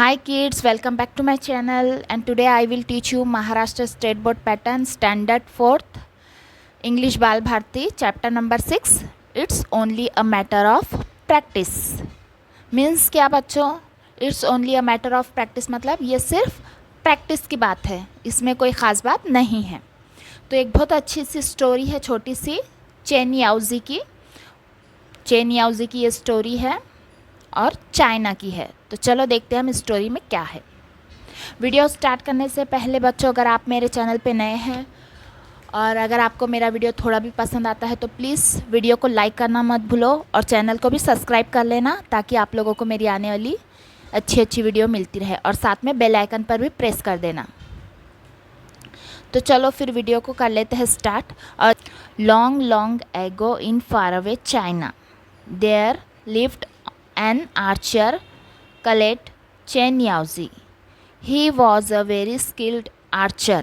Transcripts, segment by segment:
Hi kids, welcome back to my channel, and today I will teach you Maharashtra State Board Pattern Standard 4th English Bal Bharti chapter number 6. It's only a matter of practice. Means क्या बच्चों? It's only a matter of practice मतलब ये सिर्फ practice की बात है, इसमें कोई ख़ास बात नहीं है। तो एक बहुत अच्छी सी स्टोरी है, छोटी सी चेन याओजी की ये स्टोरी है और चाइना की है। तो चलो देखते हैं हम स्टोरी में क्या है। वीडियो स्टार्ट करने से पहले बच्चों, अगर आप मेरे चैनल पे नए हैं और अगर आपको मेरा वीडियो थोड़ा भी पसंद आता है तो प्लीज़ वीडियो को लाइक करना मत भूलो और चैनल को भी सब्सक्राइब कर लेना, ताकि आप लोगों को मेरी आने वाली अच्छी वीडियो मिलती रहे, और साथ में बेल आइकन पर भी प्रेस कर देना। तो चलो फिर वीडियो को कर लेते हैं स्टार्ट। और long long ago in far away China there lived an archer called Chen Yaozi. He was a very skilled archer.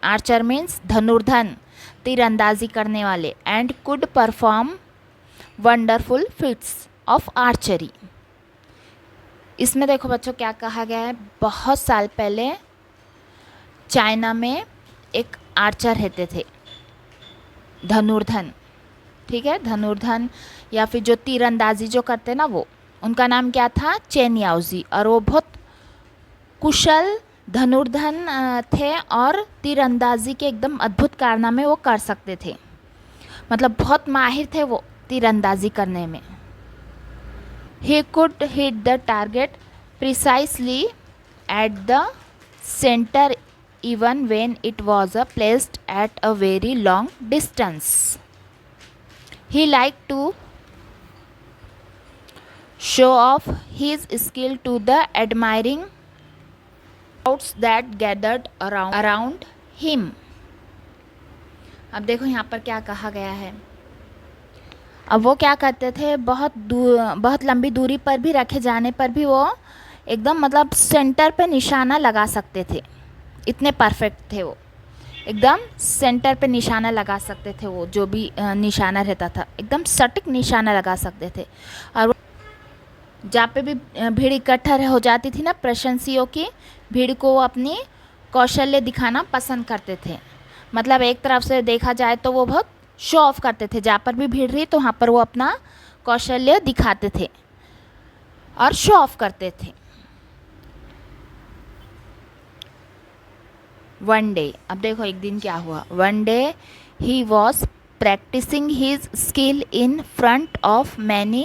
Archer means धनुर्धन, तीरंदाजी करने वाले, and could perform wonderful feats of archery. इसमें देखो बच्चों क्या कहा गया है। बहुत साल पहले चाइना में एक आर्चर रहते थे, धनुर्धन, ठीक है, धनुर्धन या फिर जो तीरंदाजी जो करते ना, वो उनका नाम क्या था? चेन याओजी। और वो बहुत कुशल धनुर्धन थे और तीरंदाजी के एकदम अद्भुत कारनामे वो कर सकते थे, मतलब बहुत माहिर थे वो तीरंदाजी करने में। He could hit the target precisely at the centre even when it was placed at a very long distance. He liked to show off his skill to the admiring crowds that gathered around him. अब देखो यहाँ पर क्या कहा गया है। अब वो क्या करते थे, बहुत लंबी दूरी पर भी रखे जाने पर भी वो एकदम मतलब सेंटर पे निशाना लगा सकते थे, इतने परफेक्ट थे वो, एकदम सेंटर पे निशाना लगा सकते थे। वो जो भी निशाना रहता था एकदम सटीक निशाना लगा सकते थे। और जहाँ पे भी भीड़ इकट्ठा हो जाती थी ना, प्रशंसियों की भीड़ को वो अपनी कौशल्य दिखाना पसंद करते थे। मतलब एक तरफ से देखा जाए तो वो बहुत शो ऑफ करते थे, जहाँ पर भी भीड़ रही तो वहाँ पर वो अपना कौशल्य दिखाते थे और शो ऑफ करते थे। वन डे, अब देखो एक दिन क्या हुआ। One day he was practising his skill in front of many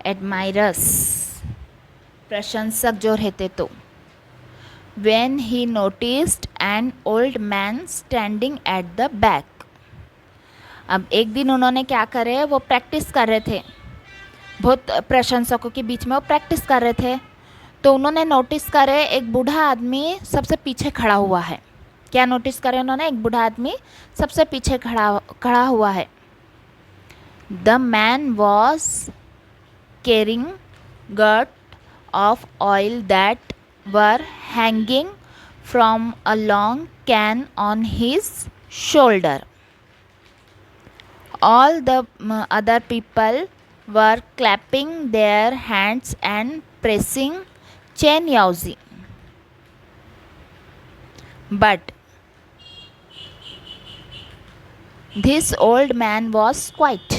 admirers, प्रशंसक जो रहते तो। When he noticed an old man standing at the back. अब एक दिन उन्होंने क्या करे, वो प्रैक्टिस कर रहे थे, बहुत प्रशंसकों के बीच में वो प्रैक्टिस कर रहे थे, तो उन्होंने नोटिस करे एक बूढ़ा आदमी सबसे पीछे खड़ा हुआ है। क्या नोटिस करे उन्होंने? एक बूढ़ा आदमी सबसे पीछे खड़ा हुआ है। The man was carrying gut of oil that were hanging from a long can on his shoulder. All the other people were clapping their hands and pressing Chen Yaozi. But this old man was quiet.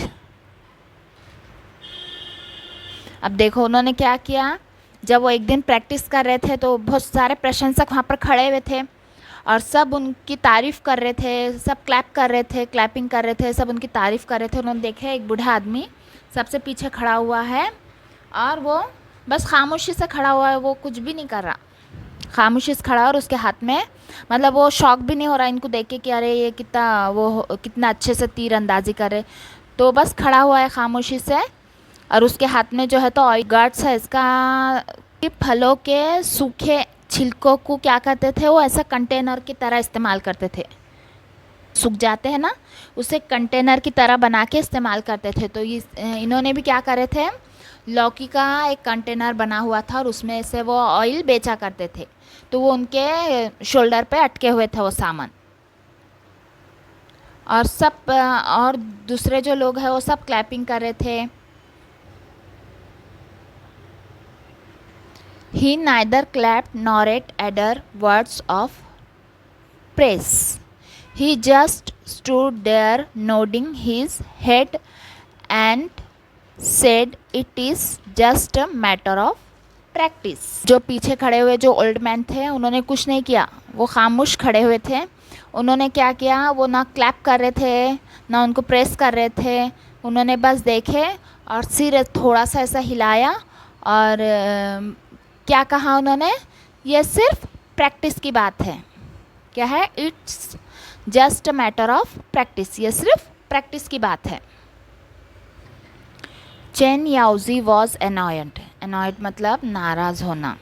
अब देखो उन्होंने क्या किया। जब वो एक दिन practice कर रहे थे तो बहुत सारे प्रशंसक वहाँ पर खड़े हुए थे और सब उनकी तारीफ़ कर रहे थे, सब क्लैप कर रहे थे, क्लैपिंग कर रहे थे, सब उनकी तारीफ़ कर रहे थे। उन्होंने देखा एक बूढ़ा आदमी सबसे पीछे खड़ा हुआ है और वो बस खामोशी से खड़ा हुआ है, वो कुछ भी नहीं कर रहा, खामोशी से खड़ा, और उसके हाथ में मतलब वो शौक भी नहीं हो रहा इनको देख के कि अरे ये कितना अच्छे से तीर अंदाजी करे, तो बस खड़ा हुआ है खामोशी से। और उसके हाथ में जो है तो ऑयल गट्स है इसका, फलों के सूखे छिलकों को क्या करते थे वो ऐसा कंटेनर की तरह इस्तेमाल करते थे, सूख जाते हैं ना, उसे कंटेनर की तरह बना के इस्तेमाल करते थे। तो इन्होंने भी क्या करे थे, लौकी का एक कंटेनर बना हुआ था और उसमें से वो ऑयल बेचा करते थे, तो वो उनके शोल्डर पे अटके हुए थे वो सामान। और दूसरे जो लोग हैं वो सब क्लैपिंग कर रहे थे। He neither clapped nor uttered words of praise. He just stood there nodding his head and said it is just a matter of practice. जो पीछे खड़े हुए जो ओल्ड मैन थे उन्होंने कुछ नहीं किया, वो खामोश खड़े हुए थे। उन्होंने क्या किया, वो ना क्लैप कर रहे थे ना उनको प्रेस कर रहे थे, उन्होंने बस देखे और सिर थोड़ा सा ऐसा हिलाया और क्या कहा उन्होंने, ये सिर्फ प्रैक्टिस की बात है। क्या है, it's just a matter of practice, ये सिर्फ प्रैक्टिस की बात है। Chen Yaozi was annoyed, annoyed मतलब नाराज होना।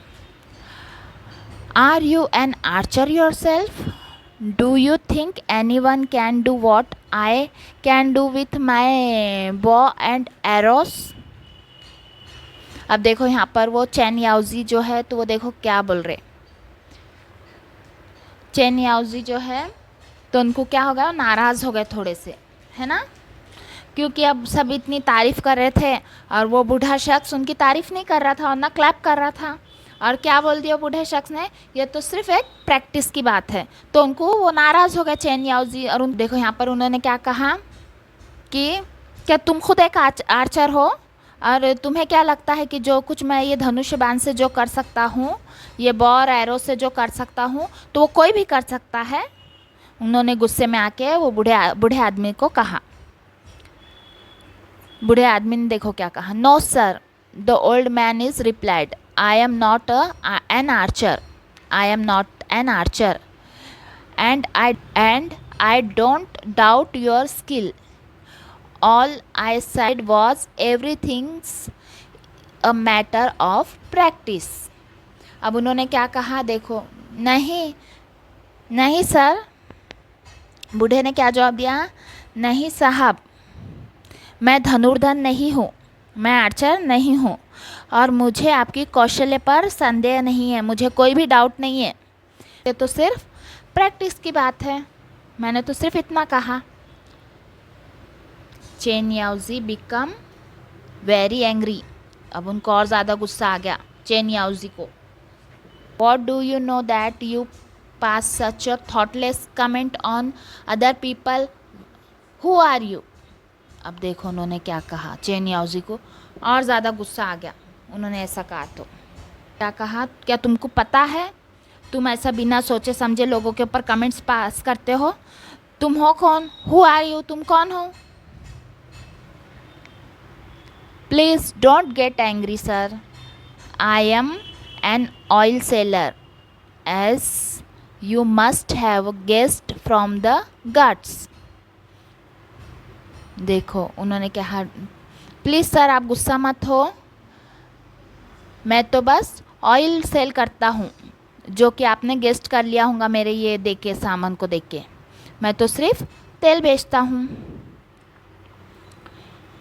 Are you an archer yourself, do you think anyone can do what I can do with my bow and arrows. अब देखो यहाँ पर वो चेन याओजी जो है तो वो देखो क्या बोल रहे, चेन याओजी जो है तो उनको क्या हो गया, नाराज़ हो गए थोड़े से, है ना, क्योंकि अब सब इतनी तारीफ़ कर रहे थे और वो बूढ़ा शख्स उनकी तारीफ़ नहीं कर रहा था और ना क्लैप कर रहा था। और क्या बोल दिया बूढ़े शख्स ने, ये तो सिर्फ एक प्रैक्टिस की बात है, तो उनको वो नाराज़ हो गए चेन याओजी। और उन देखो यहाँ पर उन्होंने क्या कहा कि क्या तुम खुद एक आर्चर हो और तुम्हें क्या लगता है कि जो कुछ मैं ये धनुष्य बाण से जो कर सकता हूँ, ये बॉ और एरो से जो कर सकता हूँ, तो वो कोई भी कर सकता है। उन्होंने गुस्से में आके वो बूढ़े आदमी को कहा। बूढ़े आदमी ने देखो क्या कहा, no sir, the old man is replied, I am not an archer, I am not an archer and I don't doubt your skill, all I said was everything's a matter of practice। अब उन्होंने क्या कहा देखो, नहीं नहीं sir, बूढ़े ने क्या जवाब दिया, नहीं साहब, मैं धनुर्धर नहीं हूँ, मैं आर्चर नहीं हूँ और मुझे आपकी कौशल्य पर संदेह नहीं है, मुझे कोई भी डाउट नहीं है, ये तो सिर्फ प्रैक्टिस की बात है, मैंने तो सिर्फ इतना कहा। चेन याओजी बिकम वेरी एंग्री, अब उनको और ज़्यादा गुस्सा आ गया चेन याओजी को। What do you know that you pass such a thoughtless comment on other people, who are you. अब देखो उन्होंने क्या कहा, चेन याओजी को और ज़्यादा गुस्सा आ गया, उन्होंने ऐसा कहा तो क्या कहा, क्या तुमको पता है, तुम ऐसा बिना सोचे समझे लोगों के ऊपर कमेंट्स पास करते हो, तुम हो कौन, हु आर यू, तुम कौन हो। Please don't get angry sir, I am an oil seller, as you must have guessed from the guts. देखो उन्होंने कहा, प्लीज़ सर आप गुस्सा मत हो, मैं तो बस ऑयल सेल करता हूँ, जो कि आपने गेस्ट कर लिया होगा मेरे ये देख के, सामान को देख के, मैं तो सिर्फ तेल बेचता हूँ।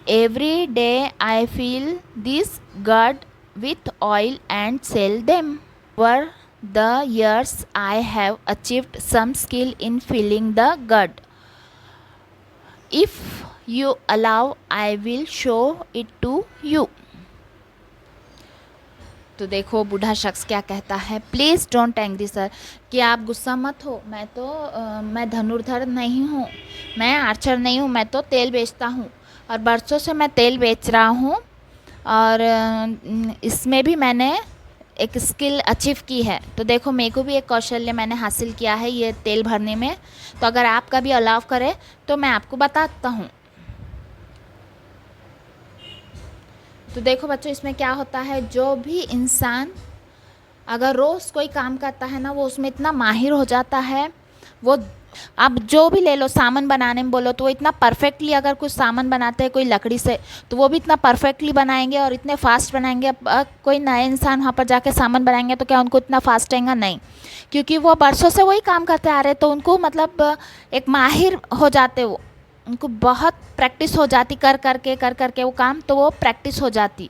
Every day I fill this gourd with oil and sell them, over the years I have achieved some skill in filling the gud, if you allow I will show it to you। तो देखो बूढ़ा शख्स क्या कहता है, please don't angry sir, कि आप गुस्सा मत हो, मैं तो मैं धनुर्धर नहीं हूँ, मैं आर्चर नहीं हूँ, मैं तो तेल बेचता हूँ और बरसों से मैं तेल बेच रहा हूँ और इसमें भी मैंने एक स्किल अचीव की है, तो देखो मेरे को भी एक कौशल्य मैंने हासिल किया है ये तेल भरने में, तो अगर आप कभी अलाउ करें तो मैं आपको बताता हूँ। तो देखो बच्चों इसमें क्या होता है, जो भी इंसान अगर रोज़ कोई काम करता है ना, वो उसमें इतना माहिर हो जाता है, वो आप जो भी ले लो, सामान बनाने में बोलो तो वो इतना परफेक्टली, अगर कुछ सामान बनाते हैं कोई लकड़ी से तो वो भी इतना परफेक्टली बनाएंगे और इतने फास्ट बनाएंगे। कोई नए इंसान वहाँ पर जाके सामान बनाएंगे तो क्या उनको इतना फास्ट आएगा, नहीं, क्योंकि वो बरसों से वही काम करते आ रहे, तो उनको मतलब एक माहिर हो जाते, वो उनको बहुत प्रैक्टिस हो जाती, कर करके वो काम, तो वो प्रैक्टिस हो जाती।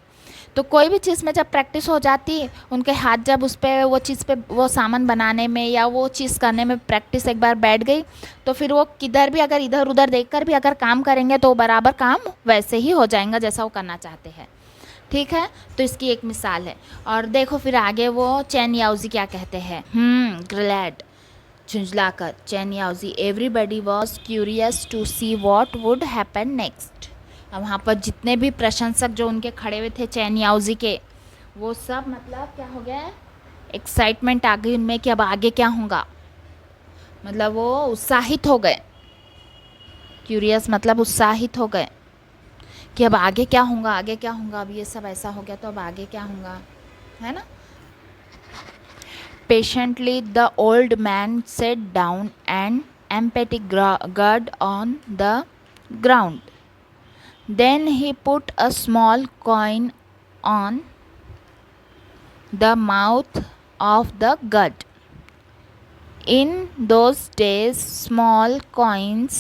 तो कोई भी चीज़ में जब प्रैक्टिस हो जाती, उनके हाथ जब उस पर वो चीज़ पे वो सामान बनाने में या वो चीज़ करने में प्रैक्टिस एक बार बैठ गई, तो फिर वो किधर भी अगर इधर उधर देखकर भी अगर काम करेंगे तो बराबर काम वैसे ही हो जाएगा जैसा वो करना चाहते हैं, ठीक है, तो इसकी एक मिसाल है। और देखो फिर आगे वो चैन याओजी क्या कहते हैं, ग्लैड, झुंझलाकर Chen Yaoji, everybody was curious to see what would happen next. अब वहाँ पर जितने भी प्रशंसक जो उनके खड़े हुए थे चैन याओजी के, वो सब मतलब क्या हो गया, एक्साइटमेंट आ गई उनमें कि अब आगे क्या होगा, मतलब वो उत्साहित हो गए। क्यूरियस मतलब उत्साहित हो गए कि अब आगे क्या होगा, आगे क्या होगा, अब ये सब ऐसा हो गया तो अब आगे क्या होगा, है ना। Patiently the old man set down and empathic gourd on the ground, then he put a small coin on the mouth of the gourd. In those days, small coins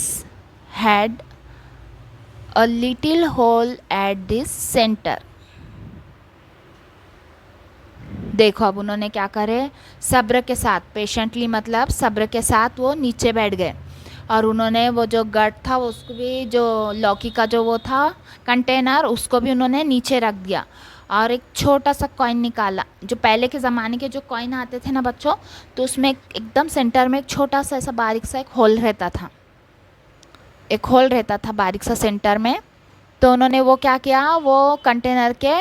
had a little hole at this center. देखो अब उन्होंने क्या करे, सब्र के साथ, patiently मतलब सब्र के साथ वो नीचे बैठ गए और उन्होंने वो जो गट था वो उसको भी, जो लौकी का जो वो था कंटेनर, उसको भी उन्होंने नीचे रख दिया और एक छोटा सा कॉइन निकाला। जो पहले के ज़माने के जो कॉइन आते थे ना बच्चों, तो उसमें एकदम सेंटर में एक छोटा सा ऐसा बारीक सा एक होल रहता था, एक होल रहता था बारीक सा सेंटर में। तो उन्होंने वो क्या किया, वो कंटेनर के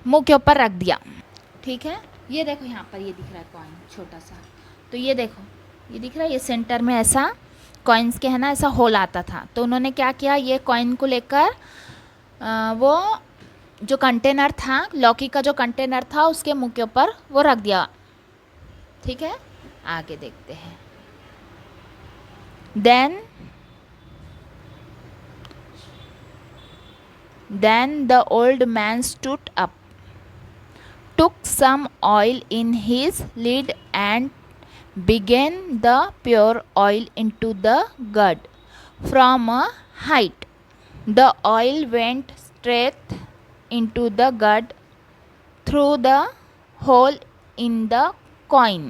मुंह के ऊपर रख दिया। ठीक है, ये देखो यहाँ पर ये दिख रहा है कॉइन छोटा सा, तो ये देखो ये दिख रहा है, ये सेंटर में ऐसा कॉइन्स के है ना ऐसा होल आता था। तो उन्होंने क्या किया, ये कॉइन को लेकर वो जो कंटेनर था, लौकी का जो कंटेनर था, उसके मुंह के ऊपर वो रख दिया। ठीक है, आगे देखते हैं। Then the old man stood up, took some oil in his lid and began the pure oil into the gourd from a height. The oil went straight into the gourd through the hole in the coin.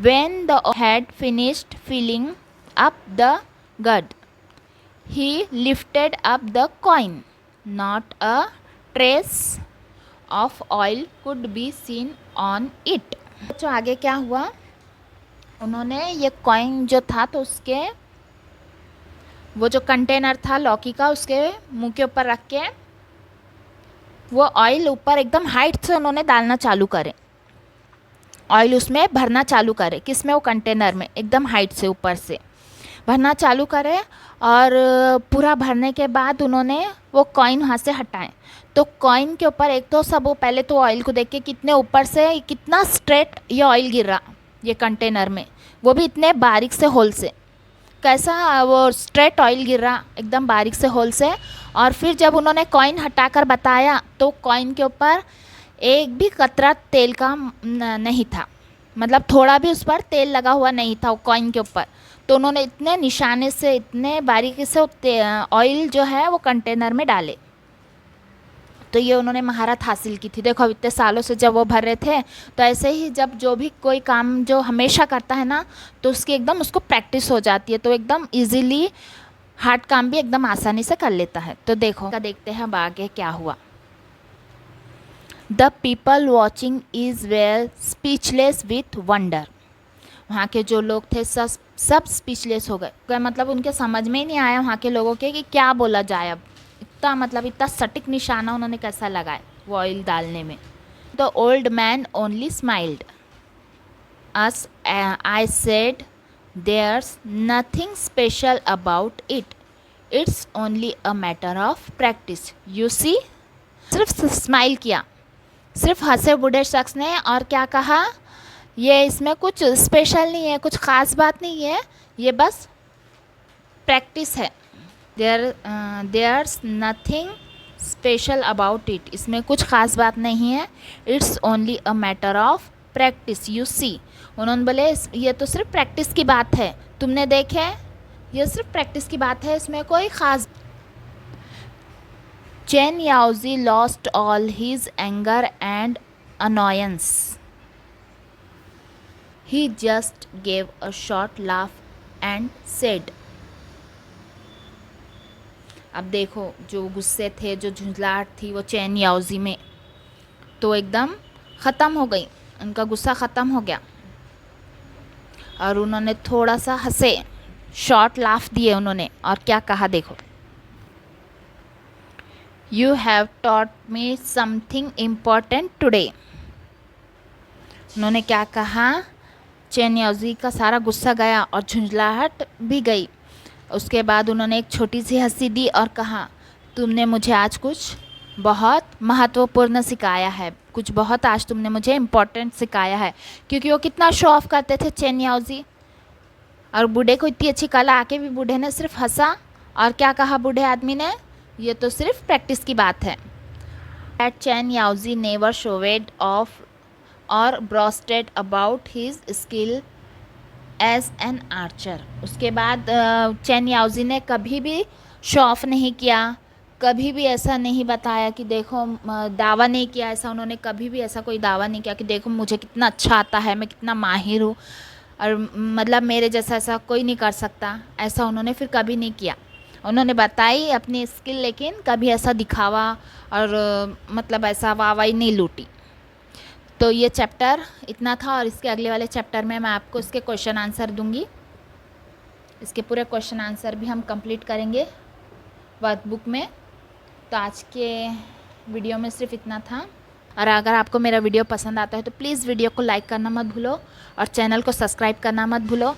When the oil had finished filling up the gourd, he lifted up the coin. Not a trace of oil could be seen on it. तो आगे क्या हुआ, उन्होंने ये coin जो था तो उसके वो जो कंटेनर था लौकी का, उसके मुंह के ऊपर रख के वो ऑयल ऊपर एकदम हाइट से उन्होंने डालना चालू करे, ऑयल उसमें भरना चालू करे। किस में, वो कंटेनर में एकदम हाइट से ऊपर से भरना चालू करे। और पूरा भरने के बाद उन्होंने वो कॉइन वहाँ से हटाएं। तो कॉइन के ऊपर एक तो सब, वो पहले तो ऑयल को देख के कितने ऊपर से कितना स्ट्रेट ये ऑयल गिर रहा ये कंटेनर में, वो भी इतने बारीक से होल से, कैसा वो स्ट्रेट ऑयल गिर रहा एकदम बारीक से होल से। और फिर जब उन्होंने कॉइन हटाकर बताया तो कॉइन के ऊपर एक भी कतरा तेल का नहीं था, मतलब थोड़ा भी उस पर तेल लगा हुआ नहीं था वो कॉइन के ऊपर। तो उन्होंने इतने निशाने से, इतने बारीकी से ऑयल जो है वो कंटेनर में डाले। तो ये उन्होंने महारत हासिल की थी। देखो इतने सालों से जब वो भर रहे थे, तो ऐसे ही जब जो भी कोई काम जो हमेशा करता है ना, तो उसकी एकदम उसको प्रैक्टिस हो जाती है, तो एकदम इजीली हार्ड काम भी एकदम आसानी से कर लेता है। तो देखते हैं अब आगे क्या हुआ। The people watching is were speechless with wonder. वहाँ के जो लोग थे सब स्पीचलेस हो गए, मतलब उनके समझ में ही नहीं आया वहाँ के लोगों के कि क्या बोला जाए। अब इतना मतलब इतना सटीक निशाना उन्होंने कैसा लगाया वो ऑयल डालने में। The old man only smiled as I said there's nothing special about it, it's only a matter of practice, you see. सिर्फ स्माइल किया, सिर्फ हंसे बूढ़े शख्स ने, और क्या कहा, ये इसमें कुछ स्पेशल नहीं है, कुछ ख़ास बात नहीं है, ये बस प्रैक्टिस है। There's nothing special about it, इसमें कुछ ख़ास बात नहीं है, it's only a matter of practice, you see. उन्होंने बोले ये तो सिर्फ प्रैक्टिस की बात है, तुमने देखे ये सिर्फ प्रैक्टिस की बात है, इसमें कोई ख़ास। Chen Yaoji lost all his anger and annoyance. He just gave a short laugh and said, अब देखो जो गुस्से थे, जो झुंझलाहट थी वो चेन याओजी में, तो एकदम ख़त्म हो गई, उनका गुस्सा ख़त्म हो गया और उन्होंने थोड़ा सा हंसे, शॉर्ट लाफ दिए उन्होंने और क्या कहा देखो, you have taught me something important today. उन्होंने क्या कहा, चेन याओजी का सारा गुस्सा गया और झुंझलाहट भी गई। उसके बाद उन्होंने एक छोटी सी हंसी दी और कहा, तुमने मुझे आज कुछ बहुत महत्वपूर्ण सिखाया है, कुछ बहुत आज तुमने मुझे इम्पोर्टेंट सिखाया है। क्योंकि वो कितना शो ऑफ करते थे चेन याओजी, और बूढ़े को इतनी अच्छी कला आके भी बूढ़े ने सिर्फ हंसा और क्या कहा बूढ़े आदमी ने, ये तो सिर्फ प्रैक्टिस की बात है। That Chen Yaozi never showed off or boasted about his skill as an archer। उसके बाद चेन याओजी ने कभी भी शो ऑफ नहीं किया, कभी भी ऐसा नहीं बताया कि देखो, दावा नहीं किया ऐसा, उन्होंने कभी भी ऐसा कोई दावा नहीं किया कि देखो मुझे कितना अच्छा आता है, मैं कितना माहिर हूँ और मतलब मेरे जैसा ऐसा कोई नहीं कर सकता, ऐसा उन्होंने फिर कभी नहीं किया। उन्होंने बताई अपनी स्किल, लेकिन कभी ऐसा दिखावा और मतलब ऐसा वाहवाही नहीं लूटी। तो ये चैप्टर इतना था और इसके अगले वाले चैप्टर में मैं आपको इसके क्वेश्चन आंसर दूंगी। इसके पूरे क्वेश्चन आंसर भी हम कंप्लीट करेंगे वर्कबुक में। तो आज के वीडियो में सिर्फ इतना था, और अगर आपको मेरा वीडियो पसंद आता है तो प्लीज़ वीडियो को लाइक करना मत भूलो और चैनल को सब्सक्राइब करना मत भूलो।